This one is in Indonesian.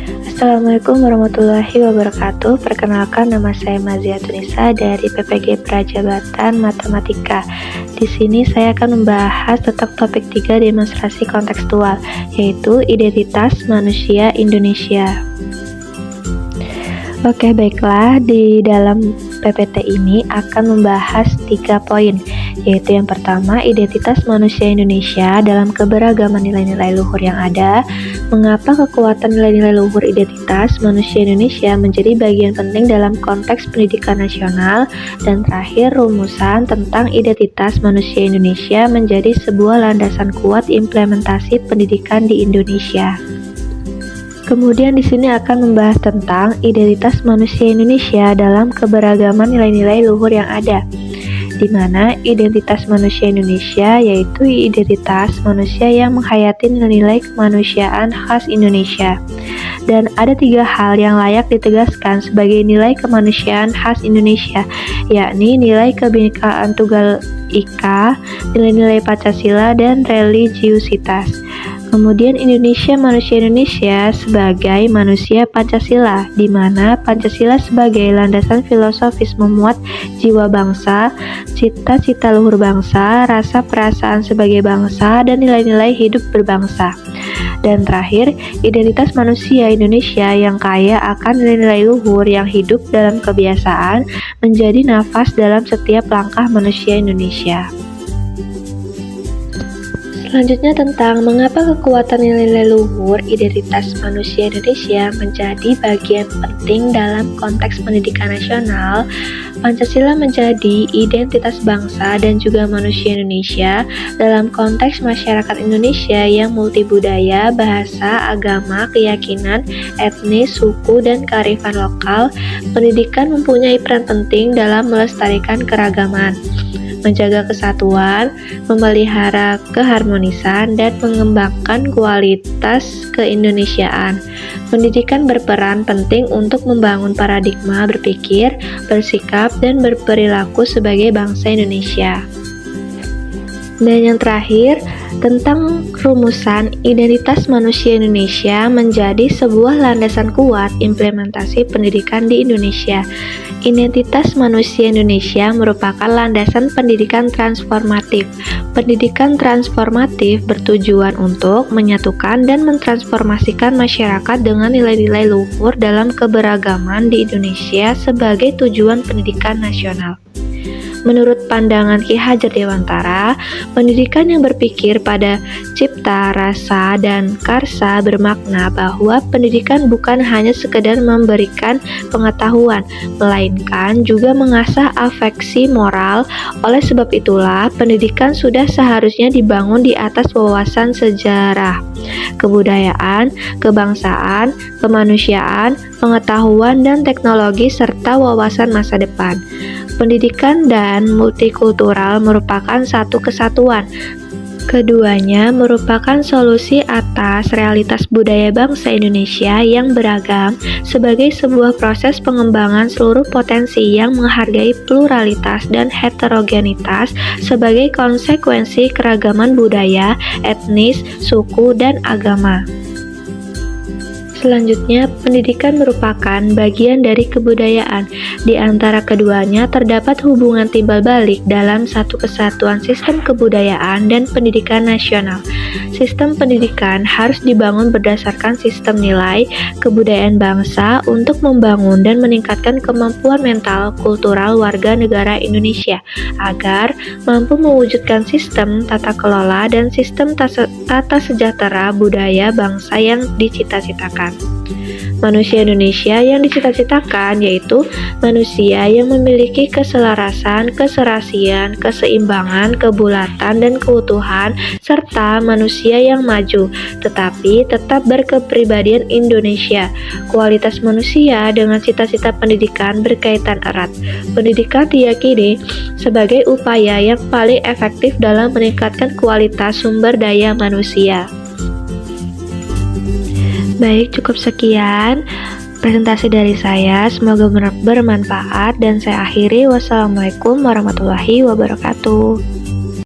Assalamualaikum warahmatullahi wabarakatuh. Perkenalkan, nama saya Mazia Tunisa dari PPG Prajabatan Matematika. Di sini saya akan membahas tentang topik 3 demonstrasi kontekstual, yaitu identitas manusia Indonesia. Oke, baiklah, di dalam PPT ini akan membahas 3 poin, yaitu yang pertama, identitas manusia Indonesia dalam keberagaman nilai-nilai luhur yang ada, mengapa kekuatan nilai-nilai luhur identitas manusia Indonesia menjadi bagian penting dalam konteks pendidikan nasional, dan terakhir, rumusan tentang identitas manusia Indonesia menjadi sebuah landasan kuat implementasi pendidikan di Indonesia. Kemudian di sini akan membahas tentang identitas manusia Indonesia dalam keberagaman nilai-nilai luhur yang ada, di mana identitas manusia Indonesia yaitu identitas manusia yang menghayati nilai-nilai kemanusiaan khas Indonesia. Dan ada 3 hal yang layak ditegaskan sebagai nilai kemanusiaan khas Indonesia, yakni nilai Kebinekaan Tunggal Ika, nilai-nilai Pancasila, dan religiusitas. Kemudian manusia Indonesia sebagai manusia Pancasila, di mana Pancasila sebagai landasan filosofis memuat jiwa bangsa, cita-cita luhur bangsa, rasa perasaan sebagai bangsa, dan nilai-nilai hidup berbangsa. Dan terakhir, identitas manusia Indonesia yang kaya akan nilai-nilai luhur yang hidup dalam kebiasaan menjadi nafas dalam setiap langkah manusia Indonesia. Selanjutnya tentang mengapa kekuatan nilai-nilai luhur identitas manusia Indonesia menjadi bagian penting dalam konteks pendidikan nasional. Pancasila menjadi identitas bangsa dan juga manusia Indonesia dalam konteks masyarakat Indonesia yang multibudaya, bahasa, agama, keyakinan, etnis, suku, dan kearifan lokal. Pendidikan mempunyai peran penting dalam melestarikan keragaman, menjaga kesatuan, memelihara keharmonisan, dan mengembangkan kualitas keindonesiaan. Pendidikan berperan penting untuk membangun paradigma berpikir, bersikap, dan berperilaku sebagai bangsa Indonesia. Dan yang terakhir, tentang rumusan identitas manusia Indonesia menjadi sebuah landasan kuat implementasi pendidikan di Indonesia. Identitas manusia Indonesia merupakan landasan pendidikan transformatif. Pendidikan transformatif bertujuan untuk menyatukan dan mentransformasikan masyarakat dengan nilai-nilai luhur dalam keberagaman di Indonesia sebagai tujuan pendidikan nasional. Menurut pandangan Ki Hajar Dewantara, pendidikan yang berpikir pada cipta, rasa, dan karsa bermakna bahwa pendidikan bukan hanya sekedar memberikan pengetahuan, melainkan juga mengasah afeksi moral. Oleh sebab itulah, pendidikan sudah seharusnya dibangun di atas wawasan sejarah, kebudayaan, kebangsaan, kemanusiaan, pengetahuan, dan teknologi, serta wawasan masa depan. Pendidikan dan multikultural merupakan satu kesatuan. Keduanya merupakan solusi atas realitas budaya bangsa Indonesia yang beragam sebagai sebuah proses pengembangan seluruh potensi yang menghargai pluralitas dan heterogenitas sebagai konsekuensi keragaman budaya, etnis, suku, dan agama. Selanjutnya, pendidikan merupakan bagian dari kebudayaan. Di antara keduanya terdapat hubungan timbal balik dalam satu kesatuan sistem kebudayaan dan pendidikan nasional. Sistem pendidikan harus dibangun berdasarkan sistem nilai kebudayaan bangsa untuk membangun dan meningkatkan kemampuan mental kultural warga negara Indonesia agar mampu mewujudkan sistem tata kelola dan sistem tata sejahtera budaya bangsa yang dicita-citakan. Manusia Indonesia yang dicita-citakan yaitu manusia yang memiliki keselarasan, keserasian, keseimbangan, kebulatan, dan keutuhan, serta manusia yang maju, tetapi tetap berkepribadian Indonesia. Kualitas manusia dengan cita-cita pendidikan berkaitan erat. Pendidikan diyakini sebagai upaya yang paling efektif dalam meningkatkan kualitas sumber daya manusia. Baik, cukup sekian presentasi dari saya. Semoga bermanfaat dan saya akhiri. Wassalamualaikum warahmatullahi wabarakatuh.